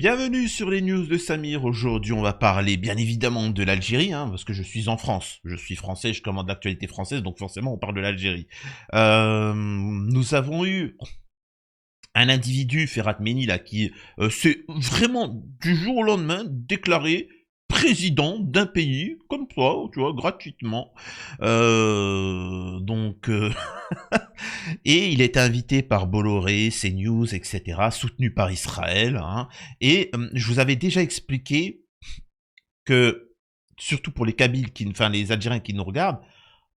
Bienvenue sur les news de Samir. Aujourd'hui, on va parler bien évidemment de l'Algérie, parce que je suis en France. Je suis français, je commande l'actualité française, donc forcément, on parle de l'Algérie. Nous avons eu un individu, Ferhat Meni, là, qui s'est vraiment du jour au lendemain déclaré président d'un pays, comme ça, tu vois, gratuitement. Donc, et il est invité par Bolloré, CNews, etc., soutenu par Israël. Et je vous avais déjà expliqué que, surtout pour les Kabyles, enfin les Algériens qui nous regardent,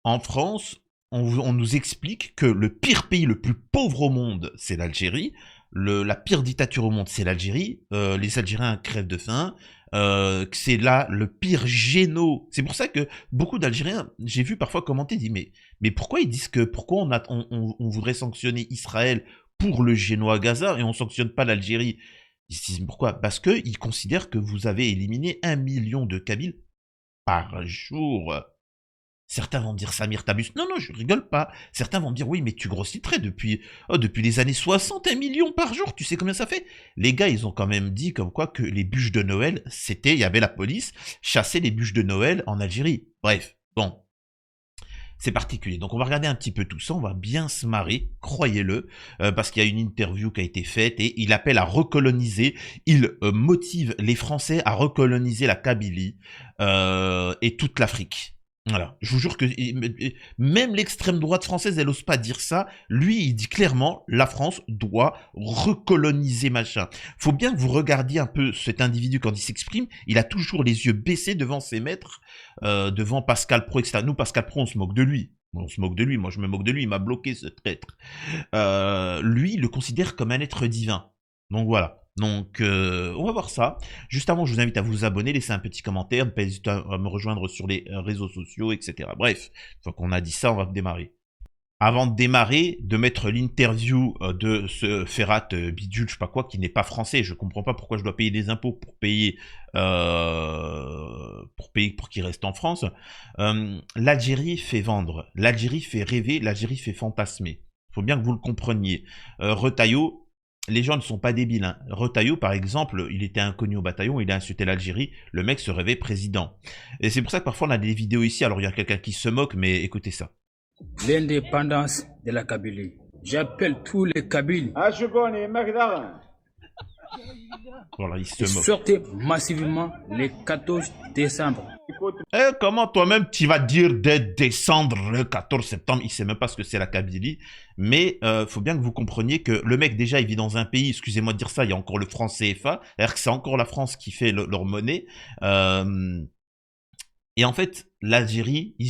en France, on nous explique que le pire pays le plus pauvre au monde, c'est l'Algérie. La pire dictature au monde, c'est l'Algérie. Les Algériens crèvent de faim. Que c'est là le pire géno. C'est pour ça que beaucoup d'Algériens, j'ai vu parfois commenter, disent mais pourquoi ils disent que pourquoi on voudrait sanctionner Israël pour le géno à Gaza et on sanctionne pas l'Algérie. Ils se disent pourquoi? Parce que ils considèrent que vous avez éliminé 1 million de Kabyles par jour. Certains vont me dire Samir t'abuses. Non, non, je rigole pas. Certains vont me dire oui, mais tu grossis très depuis les années 60, 1 million par jour. Tu sais combien ça fait? Les gars, ils ont quand même dit comme quoi que les bûches de Noël, il y avait la police, chasser les bûches de Noël en Algérie. Bref, bon. C'est particulier. Donc on va regarder un petit peu tout ça, on va bien se marrer, croyez-le, parce qu'il y a une interview qui a été faite et il appelle à recoloniser, il motive les Français à recoloniser la Kabylie et toute l'Afrique. Voilà, je vous jure que même l'extrême droite française, elle ose pas dire ça. Lui, il dit clairement, la France doit recoloniser machin. Faut bien que vous regardiez un peu cet individu quand il s'exprime. Il a toujours les yeux baissés devant ses maîtres, devant Pascal Pro, etc. Nous, Pascal Pro, on se moque de lui. On se moque de lui. Moi, je me moque de lui. Il m'a bloqué, ce traître. Lui, il le considère comme un être divin. Donc voilà. Donc, on va voir ça. Juste avant, je vous invite à vous abonner, laisser un petit commentaire, ne pas hésiter à me rejoindre sur les réseaux sociaux, etc. Bref, une fois qu'on a dit ça, on va démarrer. Avant de démarrer, de mettre l'interview de ce Ferhat Bidule, je sais pas quoi, qui n'est pas français. Je comprends pas pourquoi je dois payer des impôts pour qu'il reste en France. L'Algérie fait vendre, l'Algérie fait rêver, l'Algérie fait fantasmer. Il faut bien que vous le compreniez. Retailleau, les gens ne sont pas débiles. Retailleau, par exemple, il était inconnu au bataillon, il a insulté l'Algérie, le mec se rêvait président. Et c'est pour ça que parfois on a des vidéos ici, alors il y a quelqu'un qui se moque, mais écoutez ça. L'indépendance de la Kabylie. J'appelle tous les Kabyles. Voilà, il se moque. Sortez massivement le 14 décembre. Comment toi-même tu vas dire de descendre le 14 septembre? Il sait même pas ce que c'est la Kabylie. Mais faut bien que vous compreniez que le mec déjà il vit dans un pays, excusez-moi de dire ça, il y a encore le franc CFA, c'est-à-dire que c'est encore la France qui fait leur monnaie. Et en fait, l'Algérie, il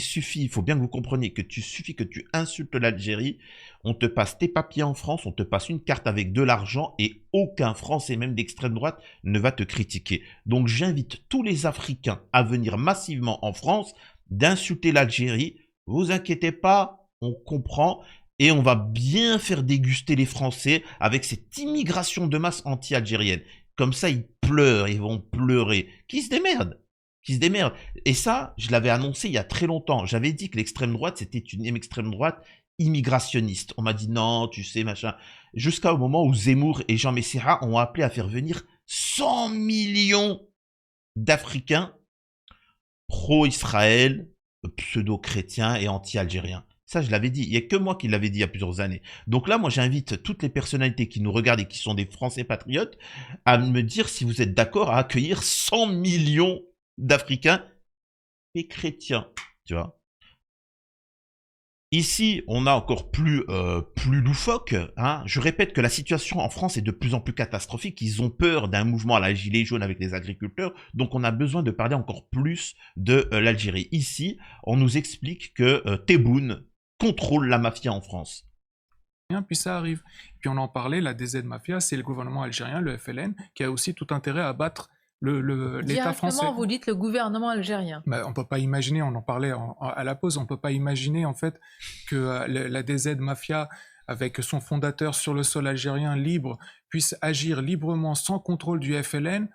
faut bien que vous compreniez que suffit que tu insultes l'Algérie, on te passe tes papiers en France, on te passe une carte avec de l'argent et aucun Français, même d'extrême droite, ne va te critiquer. Donc j'invite tous les Africains à venir massivement en France, d'insulter l'Algérie. Vous inquiétez pas, on comprend. Et on va bien faire déguster les Français avec cette immigration de masse anti-algérienne. Comme ça, ils pleurent, ils vont pleurer. Qui se démerde? Qui se démerde. Et ça, je l'avais annoncé il y a très longtemps. J'avais dit que l'extrême droite, c'était une extrême droite immigrationniste. On m'a dit non, tu sais, machin. Jusqu'au moment où Zemmour et Jean Messia ont appelé à faire venir 100 millions d'Africains pro-Israël, pseudo-chrétiens et anti-algériens. Ça, je l'avais dit. Il n'y a que moi qui l'avais dit il y a plusieurs années. Donc là, moi, j'invite toutes les personnalités qui nous regardent et qui sont des Français patriotes à me dire si vous êtes d'accord à accueillir 100 millions d'Africains et chrétiens, tu vois. Ici, on a encore plus loufoque. Je répète que la situation en France est de plus en plus catastrophique. Ils ont peur d'un mouvement à la gilet jaune avec les agriculteurs. Donc, on a besoin de parler encore plus de l'Algérie. Ici, on nous explique que Tebboune contrôle la mafia en France. Puis ça arrive. Puis on en parlait, la DZ Mafia, c'est le gouvernement algérien, le FLN, qui a aussi tout intérêt à battre l'État français. Directement, vous dites le gouvernement algérien. On peut pas imaginer, on en parlait à la pause, on peut pas imaginer en fait que la DZ Mafia, avec son fondateur sur le sol algérien libre, puisse agir librement sans contrôle du FLN.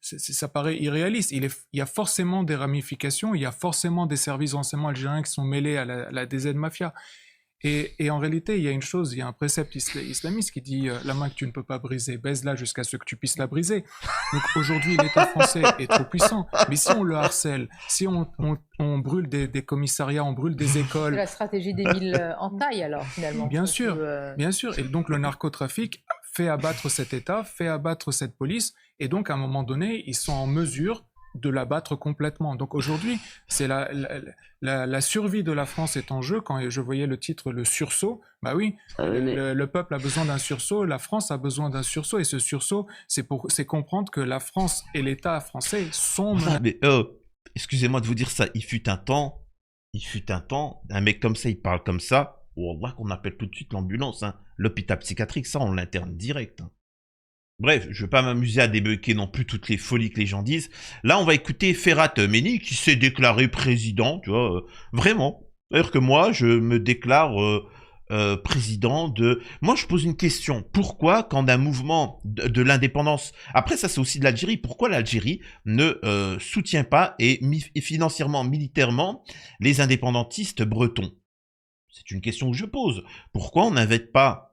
Ça paraît irréaliste. Il y a forcément des ramifications, il y a forcément des services de renseignement algériens qui sont mêlés à la DZ Mafia. Et en réalité, il y a une chose, il y a un précepte islamiste qui dit la main que tu ne peux pas briser, baise-la jusqu'à ce que tu puisses la briser. Donc aujourd'hui, l'État français est trop puissant, mais si on le harcèle, si on brûle des commissariats, on brûle des C'est écoles, la stratégie des mille entailles, alors, finalement. bien Si on sûr, peut, bien sûr. Et donc le narcotrafic fait abattre cet État, fait abattre cette police, et donc à un moment donné, ils sont en mesure de l'abattre complètement. Donc aujourd'hui, c'est la survie de la France est en jeu. Quand je voyais le titre Le sursaut, bah oui, le peuple a besoin d'un sursaut, la France a besoin d'un sursaut, et ce sursaut, c'est comprendre que la France et l'État français sont Ah, mais excusez-moi de vous dire ça, il fut un temps, un mec comme ça, il parle comme ça, wallah qu'on appelle tout de suite l'ambulance, hein. L'hôpital psychiatrique, ça on l'interne direct, hein. Bref, je vais pas m'amuser à débunker non plus toutes les folies que les gens disent. Là, on va écouter Ferhat Meni qui s'est déclaré président, tu vois, vraiment. C'est-à-dire que moi, je me déclare président de... Moi, je pose une question. Pourquoi, quand un mouvement de l'indépendance... Après, ça, c'est aussi de l'Algérie. Pourquoi l'Algérie ne soutient pas, et financièrement, militairement, les indépendantistes bretons? C'est une question que je pose. Pourquoi on n'invite pas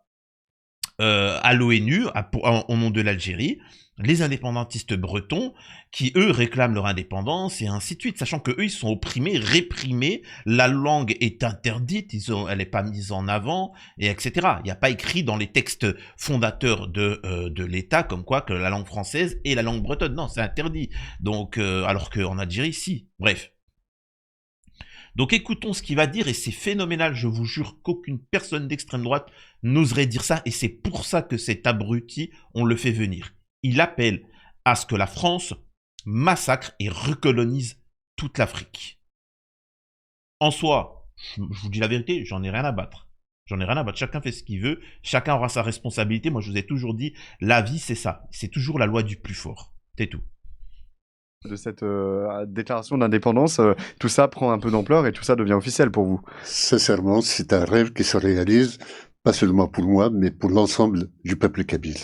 à l'ONU, au nom de l'Algérie, les indépendantistes bretons qui, eux, réclament leur indépendance et ainsi de suite, sachant que eux, ils sont opprimés, réprimés, la langue est interdite, elle n'est pas mise en avant, et etc. Il n'y a pas écrit dans les textes fondateurs de l'État comme quoi que la langue française est la langue bretonne. Non, c'est interdit. Donc, alors qu'en Algérie, si. Bref. Donc écoutons ce qu'il va dire, et c'est phénoménal, je vous jure qu'aucune personne d'extrême droite n'oserait dire ça, et c'est pour ça que cet abruti, on le fait venir. Il appelle à ce que la France massacre et recolonise toute l'Afrique. En soi, je vous dis la vérité, j'en ai rien à battre. J'en ai rien à battre, chacun fait ce qu'il veut, chacun aura sa responsabilité. Moi je vous ai toujours dit, la vie c'est ça, c'est toujours la loi du plus fort, c'est tout. De cette déclaration d'indépendance, tout ça prend un peu d'ampleur et tout ça devient officiel pour vous? Sincèrement, c'est un rêve qui se réalise, pas seulement pour moi, mais pour l'ensemble du peuple kabyle.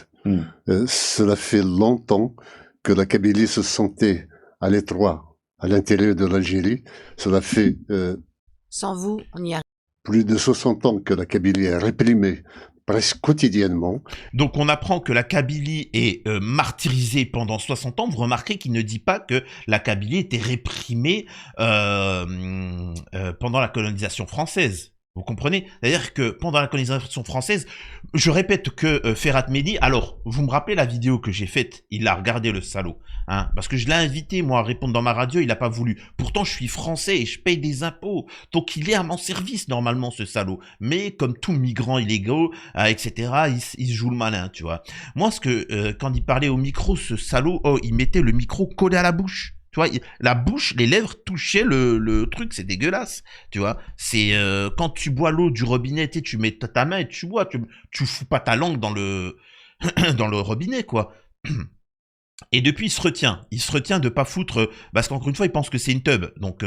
Cela fait longtemps que la Kabylie se sentait à l'étroit, à l'intérieur de l'Algérie. Cela fait Sans vous, on y arrive. plus de 60 ans que la Kabylie est réprimée presque quotidiennement. Donc on apprend que la Kabylie est martyrisée pendant 60 ans. Vous remarquez qu'il ne dit pas que la Kabylie était réprimée pendant la colonisation française. Vous comprenez? C'est-à-dire que pendant la colonisation française, je répète que Ferhat Meni, alors, vous me rappelez la vidéo que j'ai faite? Il a regardé, le salaud, hein, parce que je l'ai invité, moi, à répondre dans ma radio, il n'a pas voulu. Pourtant, je suis français et je paye des impôts. Donc, il est à mon service, normalement, ce salaud. Mais, comme tout migrant illégaux, etc., il se joue le malin, tu vois. Moi, quand il parlait au micro, ce salaud, il mettait le micro collé à la bouche. Tu vois, la bouche, les lèvres touchaient le truc, c'est dégueulasse. Tu vois, c'est quand tu bois l'eau du robinet, tu mets ta main et tu bois, tu fous pas ta langue dans le dans le robinet, quoi. Et depuis, il se retient de pas foutre, parce qu'encore une fois, il pense que c'est une tub, donc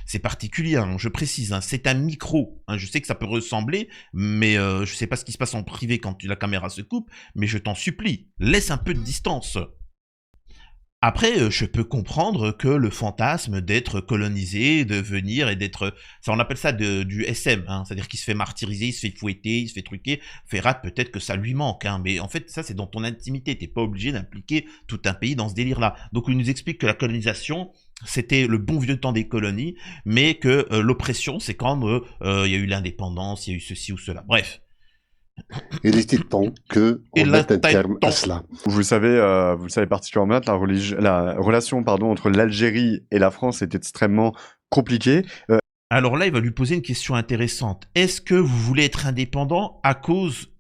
c'est particulier, hein, je précise, hein, c'est un micro, hein, je sais que ça peut ressembler, mais je sais pas ce qui se passe en privé quand la caméra se coupe, mais je t'en supplie, laisse un peu de distance. Après, je peux comprendre que le fantasme d'être colonisé, de venir et d'être... Ça, on appelle ça du SM, hein, c'est-à-dire qu'il se fait martyriser, il se fait fouetter, il se fait truquer. Ferhat, peut-être que ça lui manque, hein, mais en fait, ça, c'est dans ton intimité. T'es pas obligé d'impliquer tout un pays dans ce délire-là. Donc, il nous explique que la colonisation, c'était le bon vieux temps des colonies, mais que l'oppression, c'est quand il y a eu l'indépendance, il y a eu ceci ou cela. Bref. Il était temps qu'on mette un terme à cela. Vous le savez particulièrement bien, la relation entre l'Algérie et la France est extrêmement compliquée. Alors là, il va lui poser une question intéressante. Est-ce que vous voulez être indépendant à cause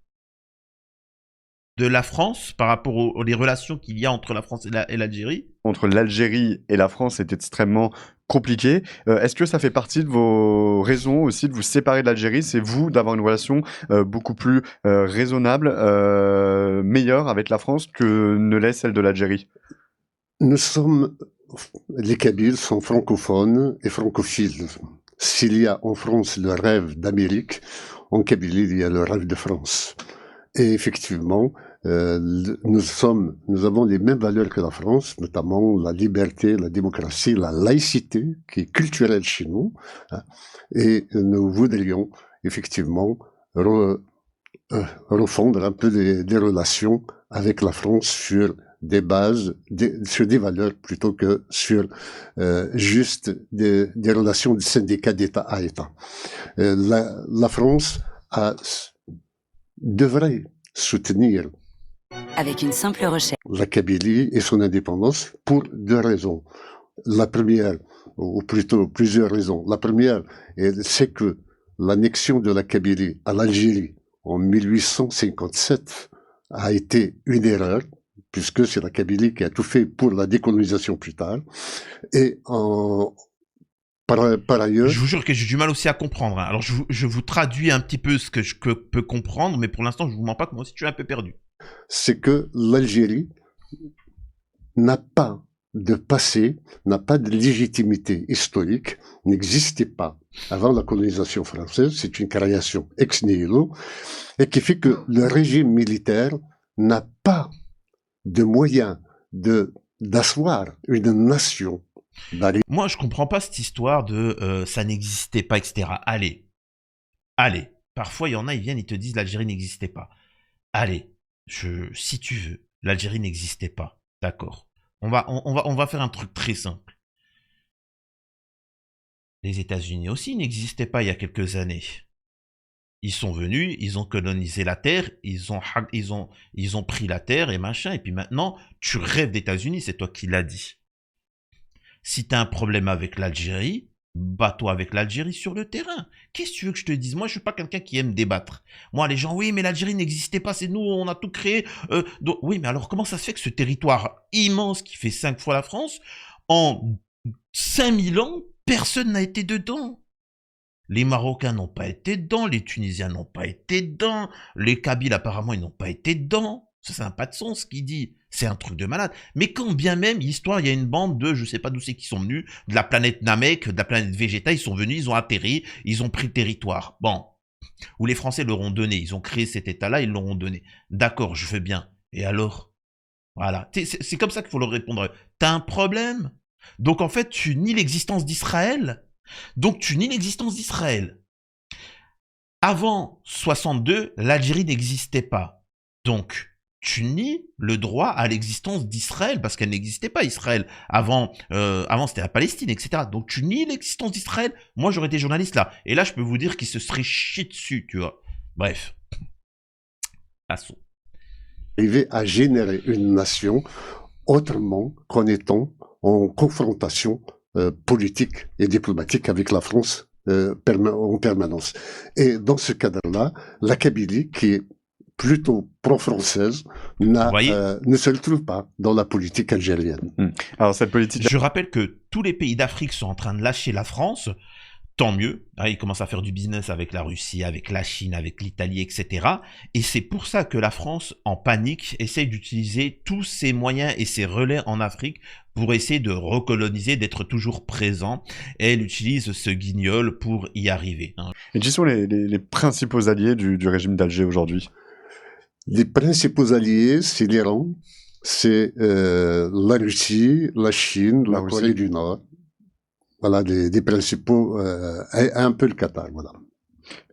de la France par rapport aux relations qu'il y a entre la France et l'Algérie? Entre l'Algérie et la France est extrêmement compliqué. Est-ce que ça fait partie de vos raisons aussi de vous séparer de l'Algérie? C'est vous d'avoir une relation beaucoup plus raisonnable, meilleure avec la France que ne l'est celle de l'Algérie? Les Kabyles sont francophones et francophiles. S'il y a en France le rêve d'Amérique, en Kabylie, il y a le rêve de France. Et effectivement, nous avons les mêmes valeurs que la France, notamment la liberté, la démocratie, la laïcité, qui est culturelle chez nous, hein, et nous voudrions effectivement refondre un peu des relations avec la France sur des bases, sur des valeurs plutôt que sur juste des relations de syndicat d'État à État. La France devrait soutenir Avec une simple recherche. la Kabylie et son indépendance pour deux raisons. La première, ou plutôt plusieurs raisons. La première, c'est que l'annexion de la Kabylie à l'Algérie en 1857 a été une erreur, puisque c'est la Kabylie qui a tout fait pour la décolonisation plus tard. Et par ailleurs... Je vous jure que j'ai du mal aussi à comprendre. Alors, je vous traduis un petit peu ce que je peux comprendre, mais pour l'instant, je vous mens pas que moi aussi, je suis un peu perdu. C'est que l'Algérie n'a pas de passé, n'a pas de légitimité historique, n'existait pas avant la colonisation française, c'est une création ex nihilo, et qui fait que le régime militaire n'a pas de moyens d'asseoir une nation. Moi, je comprends pas cette histoire de ça n'existait pas, etc. Allez. Parfois, il y en a, ils viennent, ils te disent l'Algérie n'existait pas. Allez, si tu veux, l'Algérie n'existait pas. D'accord. On va faire un truc très simple. Les États-Unis aussi n'existaient pas il y a quelques années. Ils sont venus, ils ont colonisé la terre, ils ont pris la terre et machin. Et puis maintenant, tu rêves d'États-Unis, c'est toi qui l'as dit. Si tu as un problème avec l'Algérie, bats-toi avec l'Algérie sur le terrain. Qu'est-ce que tu veux que je te dise? Moi, je suis pas quelqu'un qui aime débattre. Moi, les gens, oui, mais l'Algérie n'existait pas, c'est nous, on a tout créé. Donc, oui, mais alors comment ça se fait que ce territoire immense qui fait 5 fois la France, en 5000 ans, personne n'a été dedans? Les Marocains n'ont pas été dedans, les Tunisiens n'ont pas été dedans, les Kabyles, apparemment, ils n'ont pas été dedans. Ça n'a pas de sens ce qu'il dit. C'est un truc de malade. Mais quand bien même, l'histoire, il y a une bande de, je sais pas d'où c'est qui sont venus, de la planète Namek, de la planète Vegeta, ils sont venus, ils ont atterri, ils ont pris le territoire. Bon. Ou les Français leur ont donné. Ils ont créé cet état-là, ils l'auront donné. D'accord, je veux bien. Et alors? Voilà. C'est comme ça qu'il faut leur répondre. T'as un problème? Donc en fait, tu nies l'existence d'Israël. Avant 62, l'Algérie n'existait pas. Donc, tu nies le droit à l'existence d'Israël, parce qu'elle n'existait pas, Israël. Avant c'était la Palestine, etc. Donc, tu nies l'existence d'Israël. Moi, j'aurais été journaliste là. Et là, je peux vous dire qu'il se serait chié dessus, tu vois. Bref. Passons. Arriver à générer une nation autrement qu'en étant en confrontation politique et diplomatique avec la France en permanence. Et dans ce cadre-là, la Kabylie, qui est plutôt pro-française, ne se retrouve pas dans la politique algérienne. Alors cette politique... Je rappelle que tous les pays d'Afrique sont en train de lâcher la France. Tant mieux, ils commencent à faire du business avec la Russie, avec la Chine, avec l'Italie, etc. Et c'est pour ça que la France, en panique, essaye d'utiliser tous ses moyens et ses relais en Afrique pour essayer de recoloniser, d'être toujours présent. Et elle utilise ce guignol pour y arriver. Et qui sont les principaux alliés du régime d'Alger aujourd'hui? Les principaux alliés, c'est l'Iran, c'est la Russie, la Chine, la Corée du Nord. Voilà, des principaux, un peu le Qatar, voilà.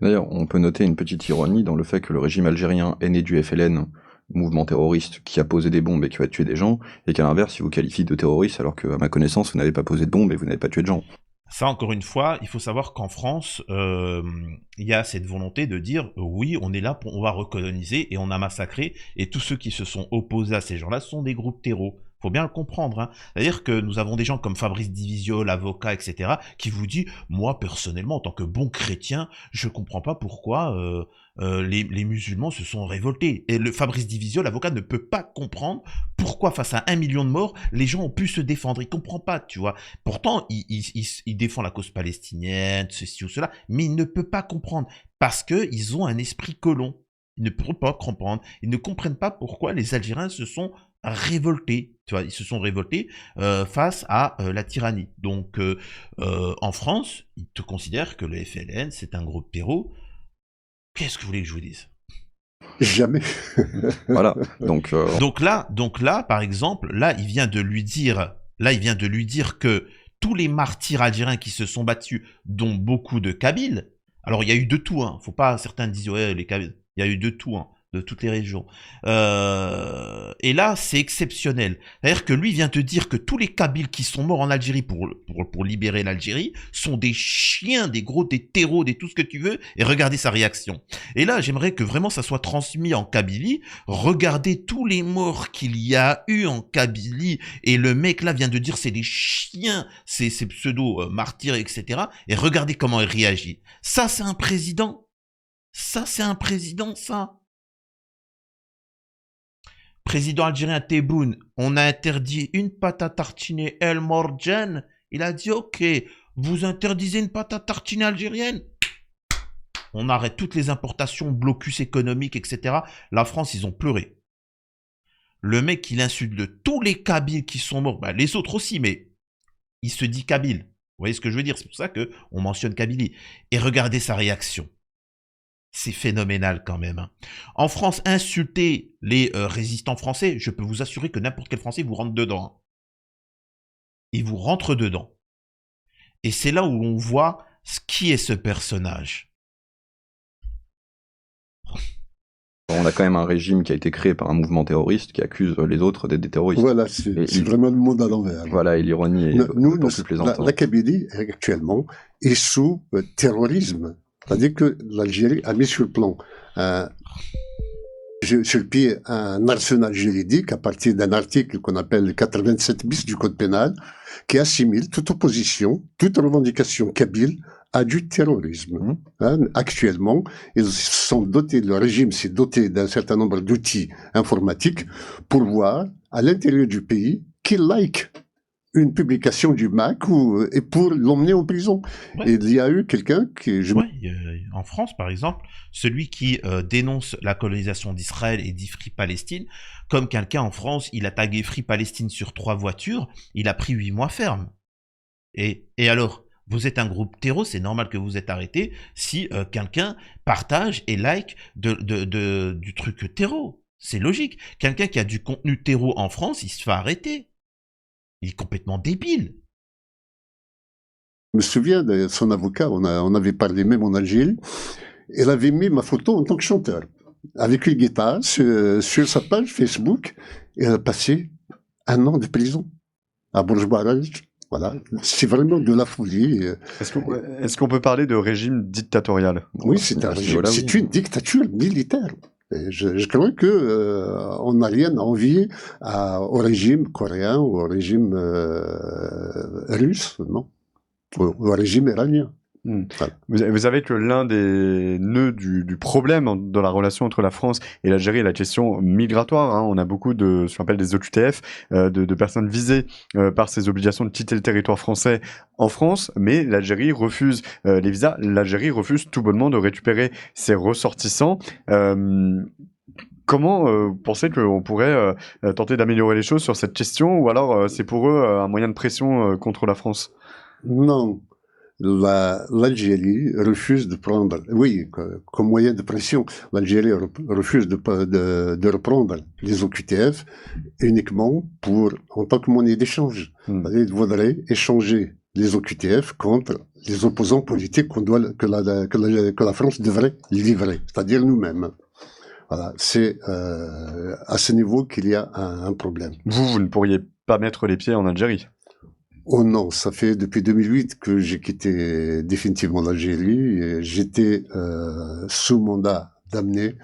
D'ailleurs, on peut noter une petite ironie dans le fait que le régime algérien est né du FLN, mouvement terroriste qui a posé des bombes et qui a tué des gens, et qu'à l'inverse, il vous qualifie de terroriste alors qu'à ma connaissance, vous n'avez pas posé de bombes et vous n'avez pas tué de gens. Ça, encore une fois, il faut savoir qu'en France, il y a cette volonté de dire oui, on est là, on va recoloniser et on a massacré, et tous ceux qui se sont opposés à ces gens-là sont des groupes terreaux. Faut bien le comprendre, hein. C'est-à-dire que nous avons des gens comme Fabrice Divisio, l'avocat, etc., qui vous dit, moi, personnellement, en tant que bon chrétien, je comprends pas pourquoi les musulmans se sont révoltés. Et le Fabrice Divisio, l'avocat, ne peut pas comprendre pourquoi, face à 1 million de morts, les gens ont pu se défendre. Il comprend pas, tu vois. Pourtant, il défend la cause palestinienne, ceci ou cela, mais il ne peut pas comprendre parce que ils ont un esprit colon. Ils ne peuvent pas comprendre. Ils ne comprennent pas pourquoi les Algériens se sont révoltés, tu vois, ils se sont révoltés face à la tyrannie. Donc, en France, ils te considèrent que le FLN, c'est un groupe terreau. Qu'est-ce que vous voulez que je vous dise? Jamais. Voilà. Donc là, par exemple, là, il vient de lui dire que tous les martyrs algériens qui se sont battus, dont beaucoup de Kabyles, Alors, il y a eu de tout, hein. Faut pas, certains disent, ouais, les Kabyles. Il y a eu de tout, hein, de toutes les régions. Et là, c'est exceptionnel. C'est-à-dire que lui vient te dire que tous les Kabyles qui sont morts en Algérie pour libérer l'Algérie sont des chiens, des gros, des terreaux, des tout ce que tu veux, et regardez sa réaction. Et là, j'aimerais que vraiment ça soit transmis en Kabylie. Regardez tous les morts qu'il y a eu en Kabylie, et le mec là vient de dire c'est des chiens, c'est pseudo-martyrs, etc. Et regardez comment il réagit. Ça, c'est un président. Ça, c'est un président, ça. Président algérien Tebboune, on a interdit une pâte à tartiner El Morjan. Il a dit, ok, vous interdisez une pâte à tartiner algérienne? On arrête toutes les importations, blocus économique, etc. La France, ils ont pleuré. Le mec, il insulte de tous les Kabyles qui sont morts. Bah, les autres aussi, mais il se dit Kabyle. Vous voyez ce que je veux dire? C'est pour ça qu'on mentionne Kabylie. Et regardez sa réaction. C'est phénoménal quand même. En France, insulter les résistants français, je peux vous assurer que n'importe quel Français vous rentre dedans. Il vous rentre dedans. Et c'est là où on voit qui est ce personnage. On a quand même un régime qui a été créé par un mouvement terroriste qui accuse les autres d'être des terroristes. Voilà, c'est vraiment le monde à l'envers. Voilà, et l'ironie est d'autant plus plaisante. La Kabylie, actuellement, est sous terrorisme. C'est-à-dire que l'Algérie a mis sur le plan, sur le pied un arsenal juridique à partir d'un article qu'on appelle le 87 bis du Code pénal, qui assimile toute opposition, toute revendication kabyle à du terrorisme. Actuellement, ils sont dotés, le régime s'est doté d'un certain nombre d'outils informatiques pour voir à l'intérieur du pays qui like une publication du MAC et pour l'emmener en prison. Ouais. Et il y a eu quelqu'un qui... en France, par exemple, celui qui dénonce la colonisation d'Israël et dit Free Palestine, comme quelqu'un en France, il a tagué Free Palestine sur 3 voitures, il a pris 8 mois ferme. Et alors, vous êtes un groupe terreau, c'est normal que vous êtes arrêté si quelqu'un partage et like du truc terreau. C'est logique. Quelqu'un qui a du contenu terreau en France, il se fait arrêter. Il est complètement débile. Je me souviens de son avocat, on avait parlé même en Algérie. Elle avait mis ma photo en tant que chanteur, avec une guitare sur sa page Facebook. Et elle a passé 1 an de prison à Bourg-Barrage. Voilà, c'est vraiment de la folie. Est-ce qu'on peut parler de régime dictatorial? Oui, c'est un régime, c'est une dictature militaire. Je crois que on n'a rien à envier au régime coréen ou au régime russe, non, au régime iranien. Voilà. Vous savez que l'un des nœuds du problème de la relation entre la France et l'Algérie est la question migratoire. Hein. On a beaucoup de ce qu'on appelle des OQTF, de personnes visées par ces obligations de quitter le territoire français en France, mais l'Algérie refuse les visas. L'Algérie refuse tout bonnement de récupérer ses ressortissants. Comment vous pensez qu'on pourrait tenter d'améliorer les choses sur cette question, ou alors c'est pour eux un moyen de pression contre la France? Non. L'Algérie refuse de prendre, oui, comme moyen de pression, l'Algérie refuse de reprendre les OQTF uniquement en tant que monnaie d'échange. Ils voudraient échanger les OQTF contre les opposants politiques que la France devrait livrer, c'est-à-dire nous-mêmes. Voilà, c'est à ce niveau qu'il y a un problème. Vous ne pourriez pas mettre les pieds en Algérie? Oh non, ça fait depuis 2008 que j'ai quitté définitivement l'Algérie. J'étais sous mandat d'amener,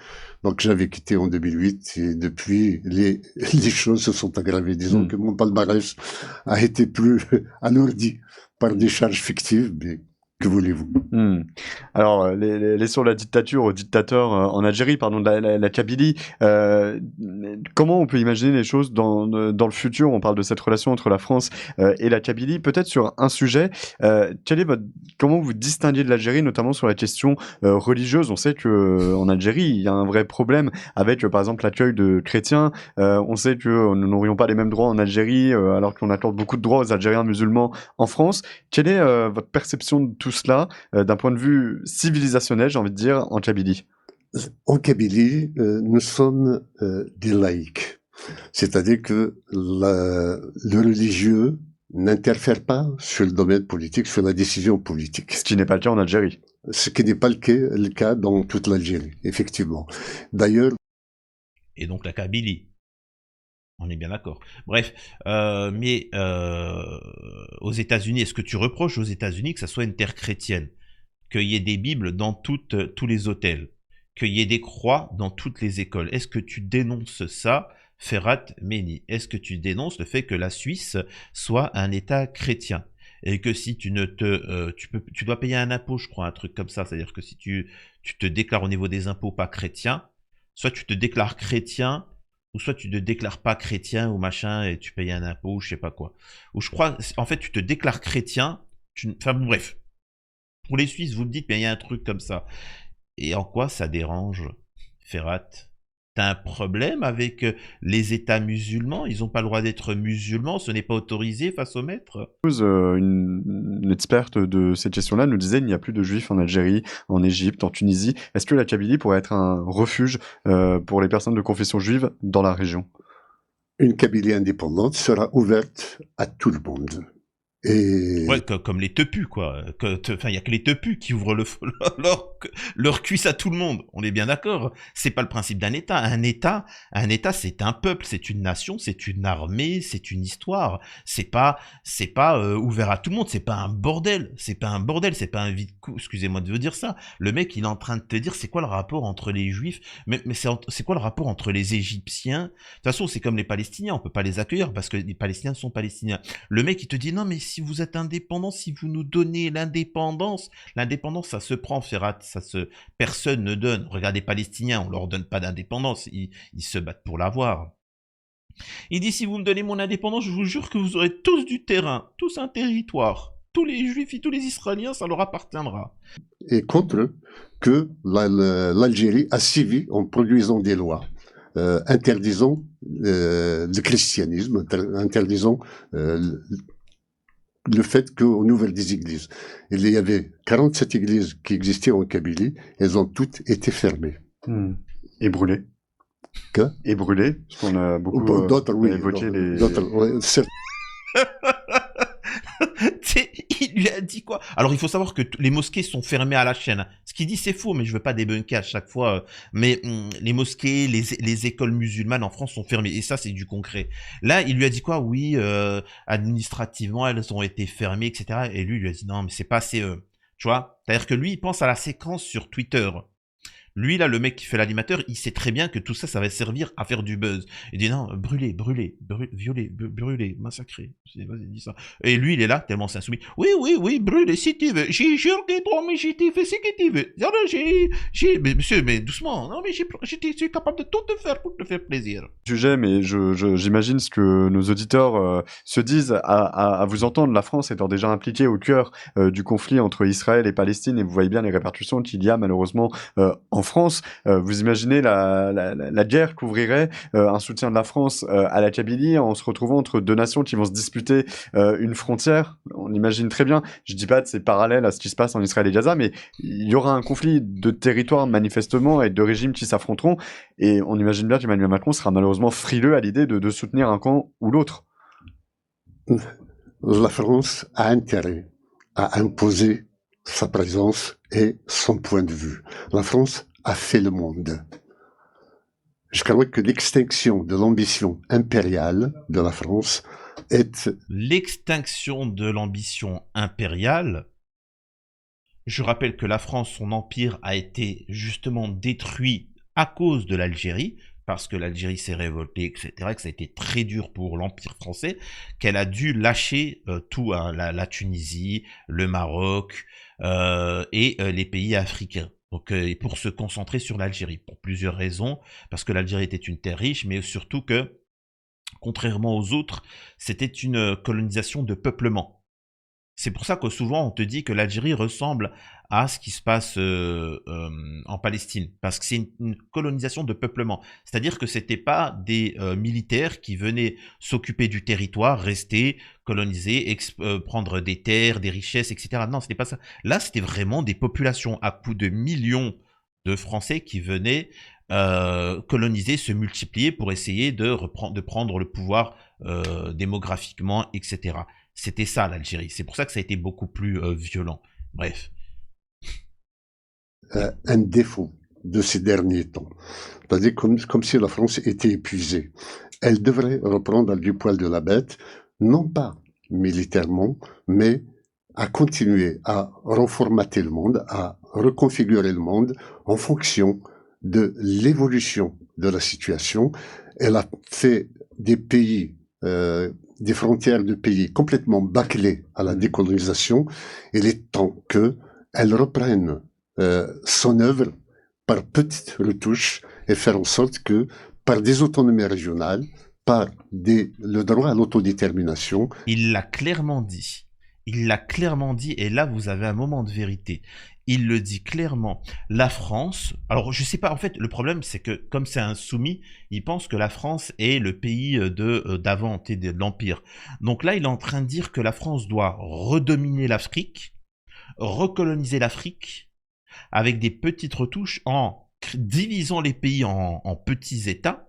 donc j'avais quitté en 2008 et depuis les choses se sont aggravées. Disons que mon palmarès a été plus alourdi par des charges fictives, mais que voulez-vous? Alors, laissons la dictature aux dictateurs en Algérie, pardon, la Kabylie. Comment on peut imaginer les choses dans le futur? On parle de cette relation entre la France et la Kabylie. Peut-être sur un sujet, comment vous distinguez de l'Algérie, notamment sur la question religieuse? On sait que en Algérie, il y a un vrai problème avec, par exemple, l'accueil de chrétiens. On sait que nous n'aurions pas les mêmes droits en Algérie, alors qu'on accorde beaucoup de droits aux Algériens musulmans en France. Quelle est votre perception de tout cela d'un point de vue civilisationnel, j'ai envie de dire, en Kabylie? En Kabylie, nous sommes des laïcs. C'est-à-dire que le religieux n'interfère pas sur le domaine politique, sur la décision politique. Ce qui n'est pas le cas en Algérie. ce qui n'est pas le cas dans toute l'Algérie, effectivement. D'ailleurs, Et donc la Kabylie. On est bien d'accord. Bref, mais aux États-Unis, est-ce que tu reproches aux États-Unis que ça soit une terre chrétienne, qu'il y ait des Bibles dans tous les hôtels, qu'il y ait des croix dans toutes les écoles? Est-ce que tu dénonces ça, Ferhat Meni? Est-ce que tu dénonces le fait que la Suisse soit un État chrétien? Et que si tu ne te, tu dois payer un impôt, je crois, un truc comme ça. C'est-à-dire que si tu te déclares au niveau des impôts pas chrétien, soit tu te déclares chrétien, ou soit tu te déclares pas chrétien ou machin et tu payes un impôt ou je sais pas quoi. Ou je crois, en fait, tu te déclares chrétien, enfin bon, bref. Pour les Suisses, vous me dites, mais il y a un truc comme ça. Et en quoi ça dérange, Ferhat? T'as un problème avec les États musulmans? Ils n'ont pas le droit d'être musulmans, ce n'est pas autorisé face au maître? Une experte de cette question-là nous disait il n'y a plus de juifs en Algérie, en Égypte, en Tunisie. Est-ce que la Kabylie pourrait être un refuge pour les personnes de confession juive dans la région? une Kabylie indépendante sera ouverte à tout le monde. Et Ouais, comme les teupus, quoi. Enfin, il y a que les teupus qui ouvrent leur cuisse à tout le monde. On est bien d'accord. C'est pas le principe d'un État. Un État, c'est un peuple, c'est une nation, c'est une armée, c'est une histoire. C'est pas ouvert à tout le monde. C'est pas un bordel. C'est pas un vide-cou. Excusez-moi de vous dire ça. Le mec, il est en train de te dire, c'est quoi le rapport entre les Juifs, mais c'est quoi le rapport entre les Égyptiens? De toute façon, c'est comme les Palestiniens. On peut pas les accueillir parce que les Palestiniens sont Palestiniens. Le mec, il te dit, non, mais si vous êtes indépendant, si vous nous donnez l'indépendance, ça se prend, Ferhat, personne ne donne. Regardez les Palestiniens, on leur donne pas d'indépendance, ils se battent pour l'avoir. Il dit, si vous me donnez mon indépendance, je vous jure que vous aurez tous du terrain, tous un territoire. Tous les Juifs et tous les Israéliens, ça leur appartiendra. Et contre que l'Algérie a sévi en produisant des lois interdisant le christianisme, interdisant le fait qu'aux nouvelles des églises, il y avait 47 églises qui existaient en Kabylie, elles ont toutes été fermées. Et brûlées. Que? Et brûlées, parce qu'on a beaucoup d'autres, oui, évoqué les... D'autres, ouais, Il lui a dit quoi? Alors il faut savoir que les mosquées sont fermées à la chaîne. Ce qu'il dit c'est faux, mais je veux pas débunker à chaque fois. Mais les mosquées, les écoles musulmanes en France sont fermées. Et ça c'est du concret. Là il lui a dit quoi? Oui, administrativement elles ont été fermées, etc. Et lui il lui a dit non mais c'est pas assez. Tu vois? C'est-à-dire que lui il pense à la séquence sur Twitter. Lui, là, le mec qui fait l'animateur, il sait très bien que tout ça, ça va servir à faire du buzz. Il dit non, brûler, violer, brûler, massacrer. Vas-y, dis ça. Et lui, il est là, tellement c'est insoumis. Oui, brûler, si tu veux. J'ai juré, toi, mais j'ai fait ce que tu veux. Alors, mais monsieur, mais doucement. Non, mais je suis capable de tout te faire pour te faire plaisir. Sujet, mais j'imagine ce que nos auditeurs se disent à vous entendre. La France étant déjà impliquée au cœur du conflit entre Israël et Palestine, et vous voyez bien les répercussions qu'il y a malheureusement en France. Vous imaginez la guerre qu'ouvrirait un soutien de la France à la Kabylie en se retrouvant entre deux nations qui vont se disputer une frontière. On imagine très bien, je dis pas que c'est parallèle à ce qui se passe en Israël et Gaza, mais il y aura un conflit de territoire manifestement et de régimes qui s'affronteront, et on imagine bien qu'Emmanuel Macron sera malheureusement frileux à l'idée de soutenir un camp ou l'autre. La France a intérêt à imposer sa présence et son point de vue. La France a fait le monde. Je crois que l'extinction de l'ambition impériale de la France est... L'extinction de l'ambition impériale, je rappelle que la France, son empire a été justement détruit à cause de l'Algérie, parce que l'Algérie s'est révoltée, etc., que ça a été très dur pour l'Empire français, qu'elle a dû lâcher tout, hein, la Tunisie, le Maroc et les pays africains. Donc, pour se concentrer sur l'Algérie, pour plusieurs raisons, parce que l'Algérie était une terre riche, mais surtout que, contrairement aux autres, c'était une colonisation de peuplement. C'est pour ça que souvent on te dit que l'Algérie ressemble à ce qui se passe en Palestine, parce que c'est une colonisation de peuplement. C'est-à-dire que c'était pas des militaires qui venaient s'occuper du territoire, rester, coloniser, prendre des terres, des richesses, etc. Non, c'était pas ça. Là, c'était vraiment des populations à coups de millions de Français qui venaient coloniser, se multiplier pour essayer de prendre le pouvoir démographiquement, etc. C'était ça l'Algérie. C'est pour ça que ça a été beaucoup plus violent. Bref. un défaut de ces derniers temps. C'est-à-dire comme si la France était épuisée. Elle devrait reprendre du poil de la bête, non pas militairement, mais à continuer à reformater le monde, à reconfigurer le monde en fonction de l'évolution de la situation. Elle a fait des pays, des frontières de pays complètement bâclés à la décolonisation. Il est temps qu'elle reprenne son œuvre par petites retouches et faire en sorte que, par des autonomies régionales, par le droit à l'autodétermination. Il l'a clairement dit. Il l'a clairement dit, et là vous avez un moment de vérité. Il le dit clairement. La France, alors je sais pas, en fait le problème c'est que comme c'est un soumis, il pense que la France est le pays d'avant, de l'Empire. Donc là il est en train de dire que la France doit redominer l'Afrique, recoloniser l'Afrique, avec des petites retouches en divisant les pays en petits États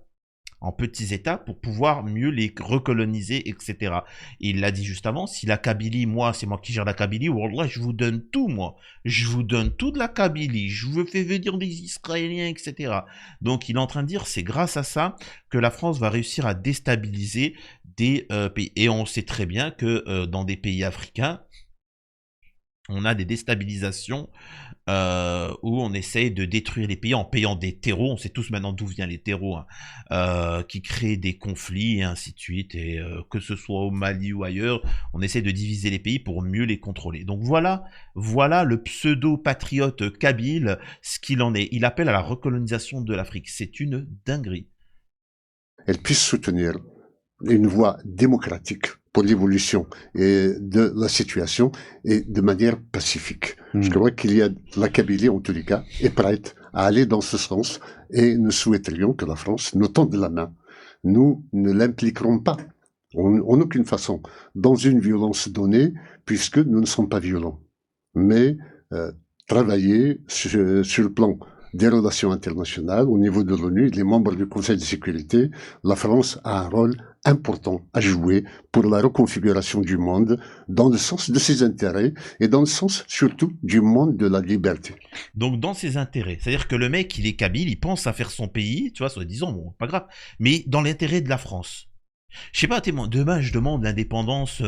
pour pouvoir mieux les recoloniser, etc. Et il l'a dit juste avant, si la Kabylie, moi, c'est moi qui gère la Kabylie, wallah, je vous donne tout, moi. Je vous donne tout de la Kabylie, je vous fais venir des Israéliens, etc. Donc il est en train de dire, c'est grâce à ça que la France va réussir à déstabiliser des pays. Et on sait très bien que dans des pays africains, on a des déstabilisations où on essaye de détruire les pays en payant des terreaux. On sait tous maintenant d'où viennent les terreaux, hein, qui créent des conflits et ainsi de suite. Et que ce soit au Mali ou ailleurs, on essaie de diviser les pays pour mieux les contrôler. Donc voilà le pseudo-patriote kabyle, ce qu'il en est. Il appelle à la recolonisation de l'Afrique. C'est une dinguerie. Elle puisse soutenir une voie démocratique pour l'évolution de la situation et de manière pacifique. Je crois qu'il y a la Kabylie, en tous les cas, est prête à aller dans ce sens et nous souhaiterions que la France nous tende la main. Nous ne l'impliquerons pas en aucune façon dans une violence donnée puisque nous ne sommes pas violents. Mais travailler sur le plan des relations internationales, au niveau de l'ONU, les membres du Conseil de sécurité, la France a un rôle important à jouer pour la reconfiguration du monde dans le sens de ses intérêts et dans le sens surtout du monde de la liberté. Donc dans ses intérêts, c'est-à-dire que le mec il est kabyle, il pense à faire son pays, tu vois, soi-disant, bon, pas grave, mais dans l'intérêt de la France. Je sais pas, demain je demande l'indépendance,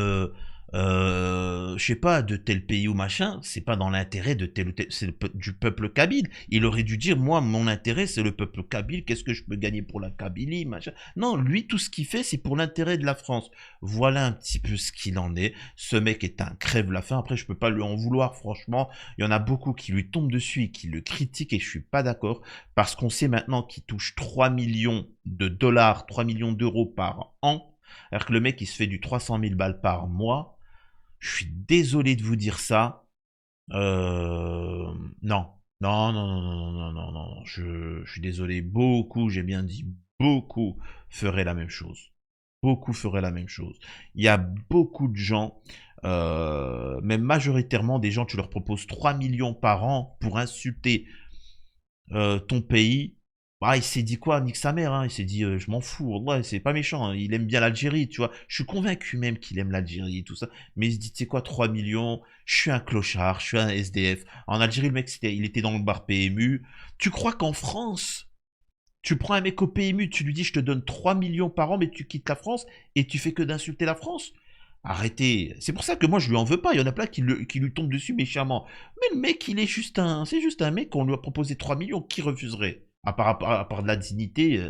je sais pas, de tel pays ou machin, c'est pas dans l'intérêt de tel ou tel, c'est du peuple kabyle. Il aurait dû dire, moi, mon intérêt, c'est le peuple kabyle, qu'est-ce que je peux gagner pour la Kabylie, machin. Non, lui, tout ce qu'il fait, c'est pour l'intérêt de la France. Voilà un petit peu ce qu'il en est. Ce mec est un crève-la-faim. Après, je peux pas lui en vouloir, franchement. Il y en a beaucoup qui lui tombent dessus et qui le critiquent, et je suis pas d'accord, parce qu'on sait maintenant qu'il touche 3 millions de dollars, 3 millions d'euros par an, alors que le mec, il se fait du 300 000 balles par mois. Je suis désolé de vous dire ça. Non. Je suis désolé. Beaucoup, j'ai bien dit, beaucoup feraient la même chose. Beaucoup feraient la même chose. Il y a beaucoup de gens, même majoritairement des gens, tu leur proposes 3 millions par an pour insulter ton pays. Ah, il s'est dit quoi? Nique sa mère, hein. Il s'est dit, je m'en fous, ouais, c'est pas méchant, hein. Il aime bien l'Algérie, tu vois. Je suis convaincu même qu'il aime l'Algérie et tout ça. Mais il se dit, tu sais quoi, 3 millions, je suis un clochard, je suis un SDF. En Algérie, le mec, il était dans le bar PMU. Tu crois qu'en France, tu prends un mec au PMU, tu lui dis, je te donne 3 millions par an, mais tu quittes la France et tu fais que d'insulter la France? Arrêtez. C'est pour ça que moi, je lui en veux pas. Il y en a plein qui lui tombent dessus méchamment. Mais le mec, c'est juste un mec qu'on lui a proposé 3 millions. Qui refuserait? À part de la dignité,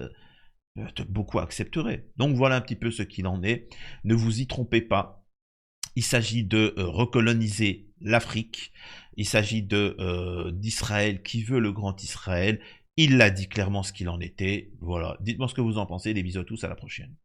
beaucoup accepteraient. Donc voilà un petit peu ce qu'il en est. Ne vous y trompez pas. Il s'agit de recoloniser l'Afrique. Il s'agit d'Israël qui veut le grand Israël. Il l'a dit clairement ce qu'il en était. Voilà. Dites-moi ce que vous en pensez. Des bisous à tous. À la prochaine.